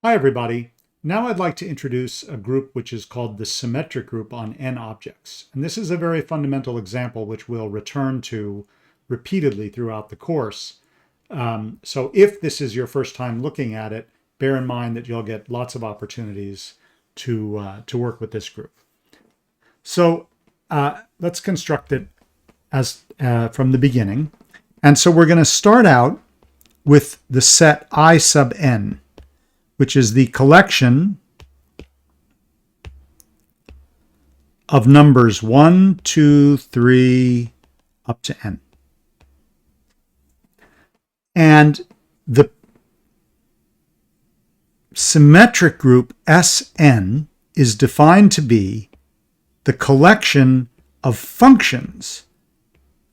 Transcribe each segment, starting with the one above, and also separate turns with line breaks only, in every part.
Hi, everybody. Now I'd like to introduce a group which is called the symmetric group on n objects. And this is a very fundamental example which we'll return to repeatedly throughout the course. So if this is your first time looking at it, bear in mind that you'll get lots of opportunities to work with this group. So let's construct it as from the beginning. And so we're going to start out with the set I sub n, which is the collection of numbers 1, 2, 3, up to n. And the symmetric group Sn is defined to be the collection of functions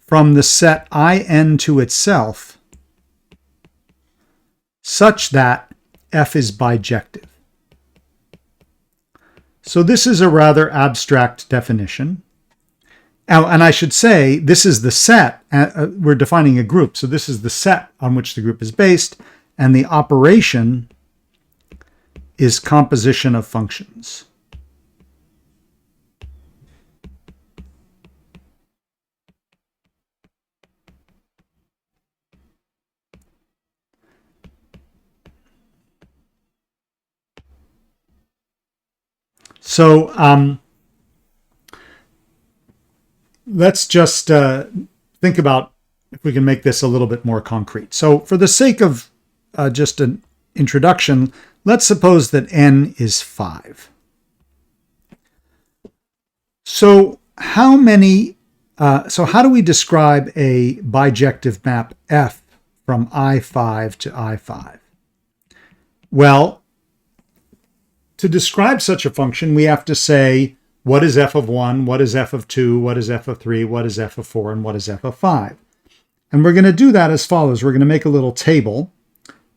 from the set In to itself such that f is bijective. So this is a rather abstract definition. And I should say, this is the set. We're defining a group. So this is the set on which the group is based. And the operation is composition of functions. So let's just think about if we can make this a little bit more concrete. So for the sake of just an introduction, let's suppose that n is 5. So how do we describe a bijective map f from I5 to I5? Well, to describe such a function, we have to say, what is f of 1, what is f of 2, what is f of 3, what is f of 4, and what is f of 5. And we're going to do that as follows. We're going to make a little table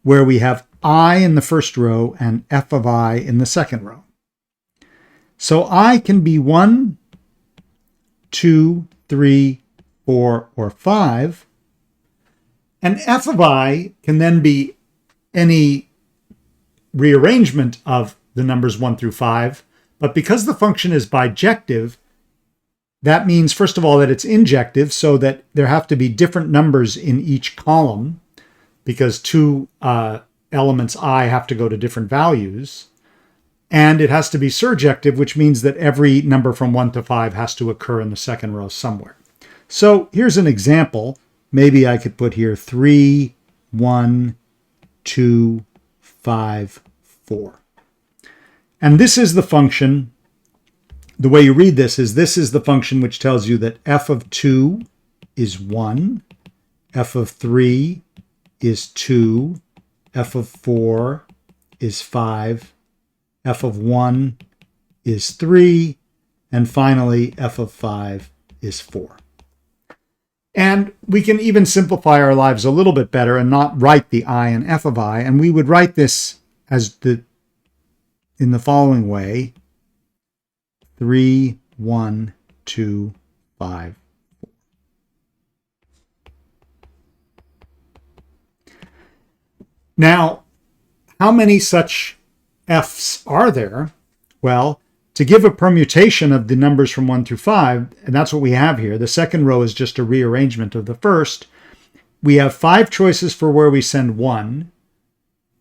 where we have I in the first row and f of I in the second row. So I can be 1, 2, 3, 4, or 5. And f of I can then be any rearrangement of the numbers 1 through 5. But because the function is bijective, that means, first of all, that it's injective, so that there have to be different numbers in each column, because two elements I have to go to different values. And it has to be surjective, which means that every number from 1 to 5 has to occur in the second row somewhere. So here's an example. Maybe I could put here 3, 1, 2, 5, 4. And this is the function. The way you read this is the function which tells you that f of 2 is 1, f of 3 is 2, f of 4 is 5, f of 1 is 3, and finally f of 5 is 4. And we can even simplify our lives a little bit better and not write the I and f of I, and we would write this as in the following way: 3, 1, 2, 5, 4. Now, how many such f's are there? Well, to give a permutation of the numbers from 1 through 5, and that's what we have here. The second row is just a rearrangement of the first. We have 5 choices for where we send 1.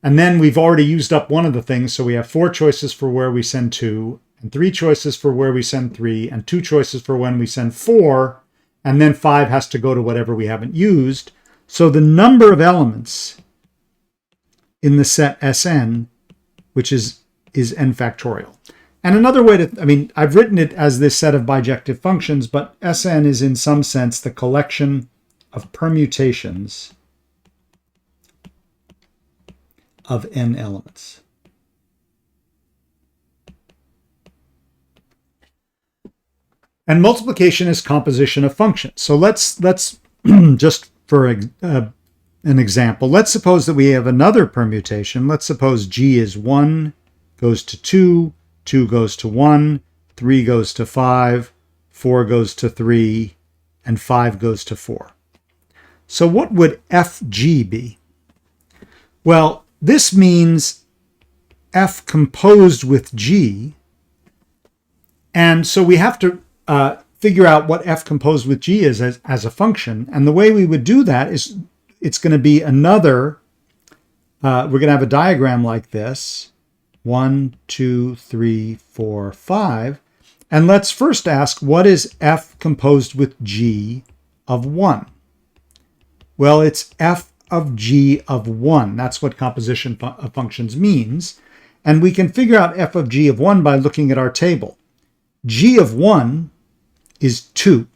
And then we've already used up one of the things, so we have 4 choices for where we send 2, and 3 choices for where we send 3, and 2 choices for when we send 4, and then 5 has to go to whatever we haven't used. So the number of elements in the set Sn, which is n factorial. And another way I've written it as this set of bijective functions, but Sn is in some sense the collection of permutations of n elements. And multiplication is composition of functions. So let's just for an example, let's suppose that we have another permutation. Let's suppose g is 1 goes to 2, 2 goes to 1, 3 goes to 5, 4 goes to 3, and 5 goes to 4. So what would fg be? Well, this means f composed with g. And so we have to figure out what f composed with g is as a function. And the way we would do that is it's going to be another, we're going to have a diagram like this, 1, 2, 3, 4, 5. And let's first ask, what is f composed with g of 1? Well, it's f of g of 1. That's what composition of functions means. And we can figure out f of g of 1 by looking at our table. G of 1 is 2.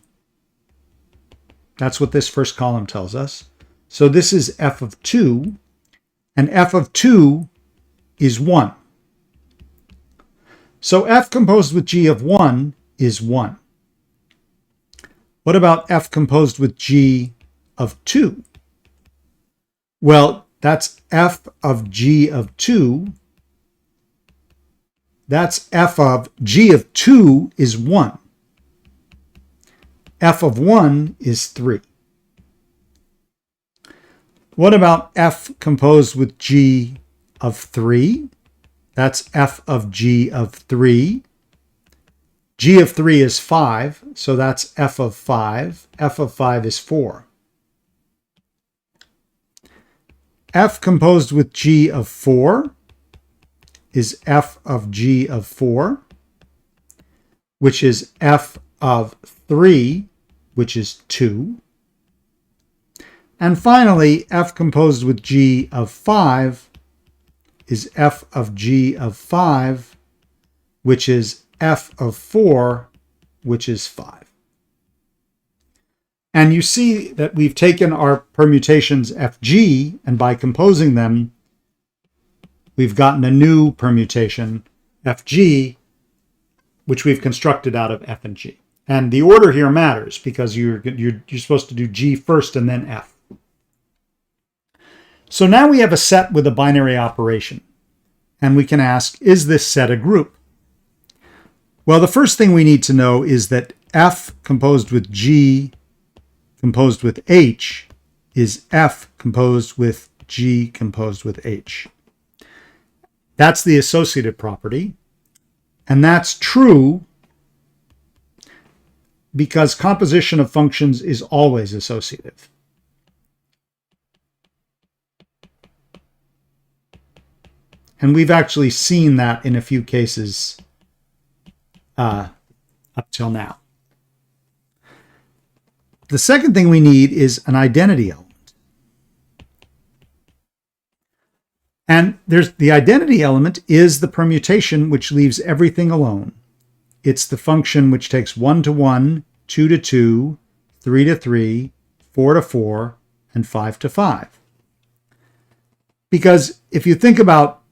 That's what this first column tells us. So this is f of 2, and f of 2 is 1. So f composed with g of 1 is 1. What about f composed with g of 2? Well, that's f of g of 2. That's f of g of 2 is 1. F of 1 is 3. What about f composed with g of 3? That's f of g of 3. G of 3 is 5, so that's f of 5. F of 5 is 4. F composed with g of 4 is f of g of 4, which is f of 3, which is 2. And finally, f composed with g of 5 is f of g of 5, which is f of 4, which is 5. And you see that we've taken our permutations fg, and by composing them, we've gotten a new permutation, fg, which we've constructed out of f and g. And the order here matters because you're supposed to do g first and then f. So now we have a set with a binary operation. And we can ask, is this set a group? Well, the first thing we need to know is that f composed with g composed with h is f composed with g composed with h. That's the associative property. And that's true because composition of functions is always associative. And we've actually seen that in a few cases up till now. The second thing we need is an identity element. And the identity element is the permutation which leaves everything alone. It's the function which takes 1 to 1, 2 to 2, 3 to 3, 4 to 4, and 5 to 5. Because if you think about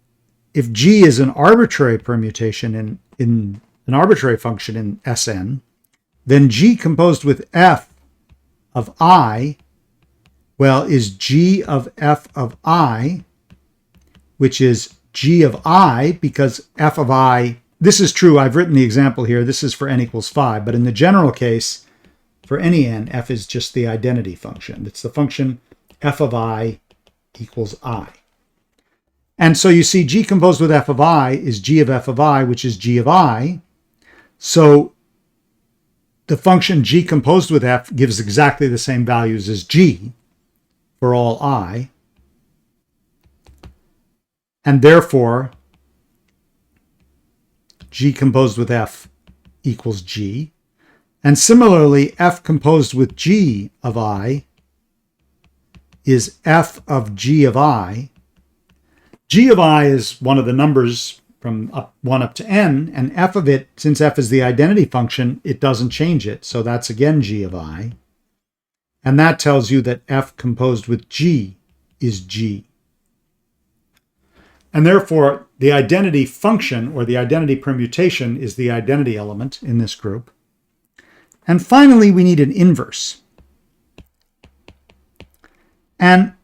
if g is an arbitrary permutation in an arbitrary function in Sn, then g composed with f of I, well, is g of f of I, which is g of I, because f of I, this is true, I've written the example here, this is for n equals 5, but in the general case, for any n, f is just the identity function. It's the function f of I equals I. And so you see g composed with f of I is g of f of I, which is g of I. So the function g composed with f gives exactly the same values as g for all I. And therefore, g composed with f equals g. And similarly, f composed with g of I is f of g of I. G of I is one of the numbers from 1 up to n, and f of it, since f is the identity function, it doesn't change it. So that's again g of I. And that tells you that f composed with g is g. And therefore, the identity function, or the identity permutation, is the identity element in this group. And finally, we need an inverse. And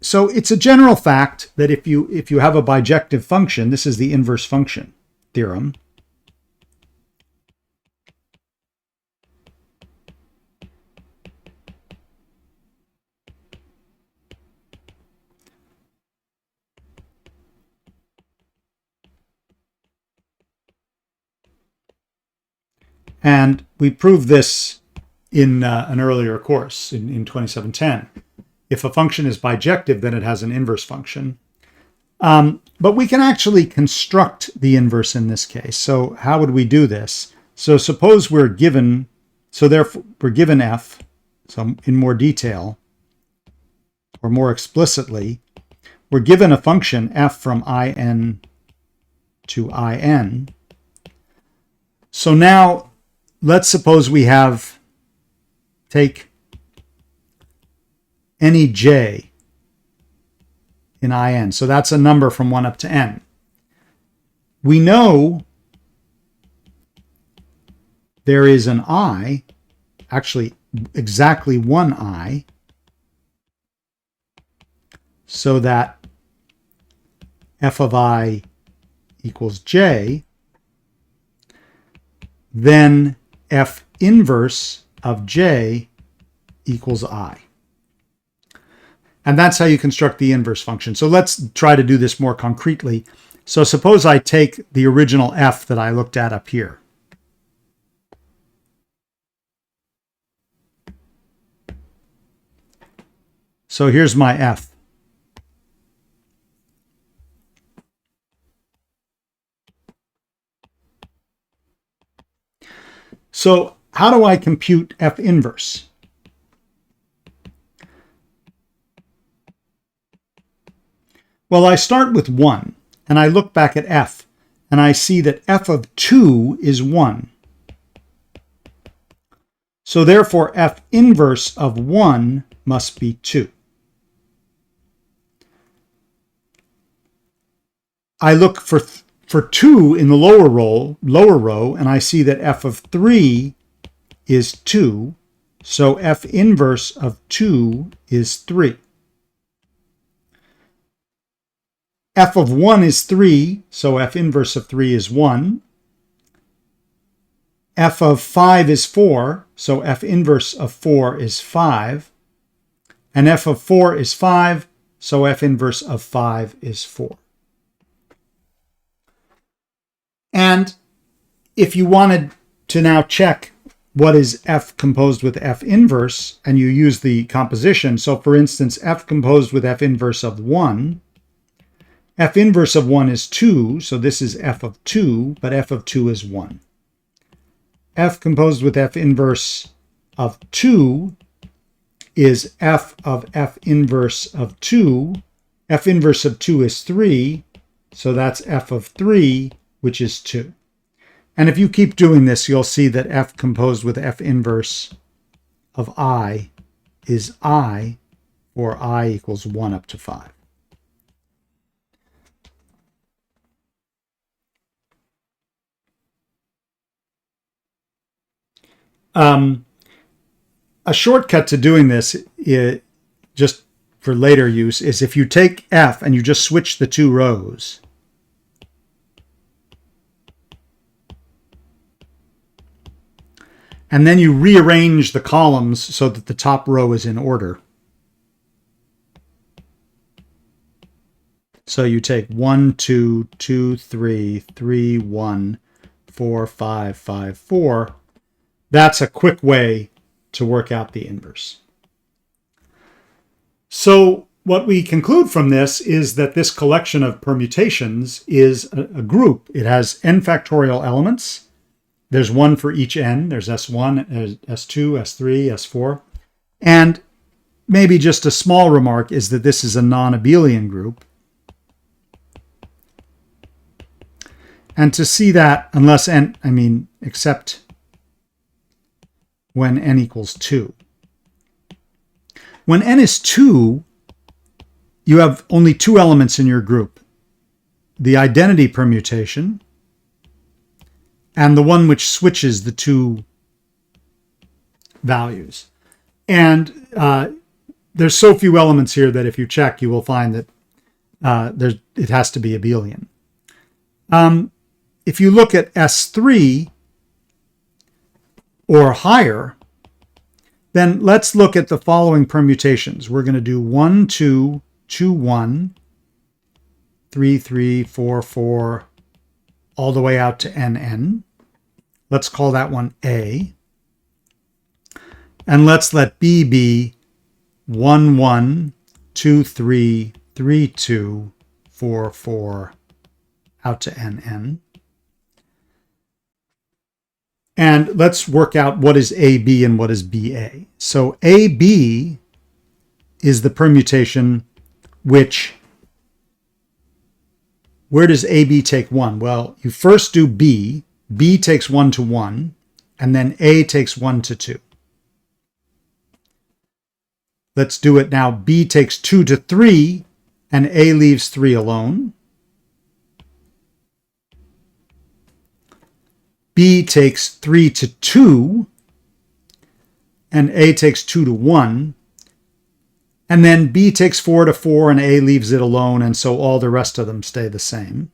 so it's a general fact that if you have a bijective function, this is the inverse function theorem. And we proved this in an earlier course in 2710. If a function is bijective, then it has an inverse function. But we can actually construct the inverse in this case. So how would we do this? So suppose we're given, therefore we're given f, so in more detail, or more explicitly, we're given a function f from in to in. So now let's suppose we take any j in in. So that's a number from 1 up to n. We know there is an I, actually exactly one I, so that f of I equals j, then f inverse of j equals I. And that's how you construct the inverse function. So let's try to do this more concretely. So suppose I take the original f that I looked at up here. So here's my f. So how do I compute f inverse? Well, I start with 1, and I look back at f, and I see that f of 2 is 1. So therefore, f inverse of 1 must be 2. I look for 2 in the lower row, and I see that f of 3 is 2, so f inverse of 2 is 3. F of 1 is 3, so f inverse of 3 is 1. F of 5 is 4, so f inverse of 4 is 5. And f of 4 is 5, so f inverse of 5 is 4. And if you wanted to now check what is f composed with f inverse, and you use the composition, so for instance, f composed with f inverse of 1, f inverse of 1 is 2, so this is f of 2, but f of 2 is 1. F composed with f inverse of 2 is f of f inverse of 2. F inverse of 2 is 3, so that's f of 3, which is 2. And if you keep doing this, you'll see that f composed with f inverse of I is I, or I equals 1 up to 5. A shortcut to doing this, just for later use, is if you take f and you just switch the two rows. And then you rearrange the columns so that the top row is in order. So you take 1, 2, 2, 3, 3, 1, 4, 5, 5, 4. That's a quick way to work out the inverse. So what we conclude from this is that this collection of permutations is a group. It has n factorial elements. There's one for each n. There's S1, S2, S3, S4. And maybe just a small remark is that this is a non-abelian group. And to see that, except when n equals 2. When n is 2, you have only two elements in your group: the identity permutation and the one which switches the two values. And there's so few elements here that if you check, you will find that it has to be abelian. If you look at S3 or higher, then let's look at the following permutations. We're going to do 1, 2, 2, 1, 3, 3, 4, 4, all the way out to NN. Let's call that one A. And let's let B be 1, 1, 2, 3, 3, 2, 4, 4, out to NN. And let's work out what is AB and what is BA. So AB is the permutation which, where does AB take 1? Well, you first do B. B takes 1 to 1, and then A takes 1 to 2. Let's do it now. B takes 2 to 3, and A leaves 3 alone. B takes 3 to 2, and A takes 2 to 1. And then B takes 4 to 4, and A leaves it alone, and so all the rest of them stay the same.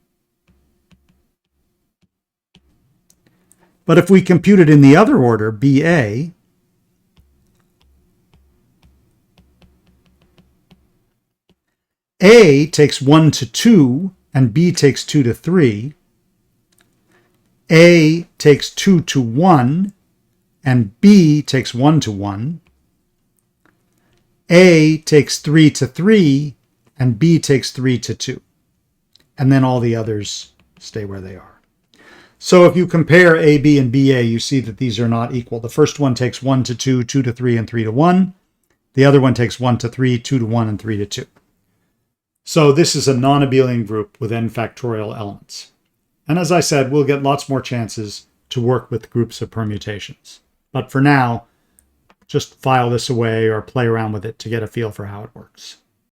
But if we compute it in the other order, BA, A takes 1 to 2, and B takes 2 to 3. A takes 2 to 1, and B takes 1 to 1. A takes 3 to 3, and B takes 3 to 2. And then all the others stay where they are. So if you compare AB and BA, you see that these are not equal. The first one takes 1 to 2, 2 to 3, and 3 to 1. The other one takes 1 to 3, 2 to 1, and 3 to 2. So this is a non-abelian group with n factorial elements. And as I said, we'll get lots more chances to work with groups of permutations. But for now, just file this away or play around with it to get a feel for how it works.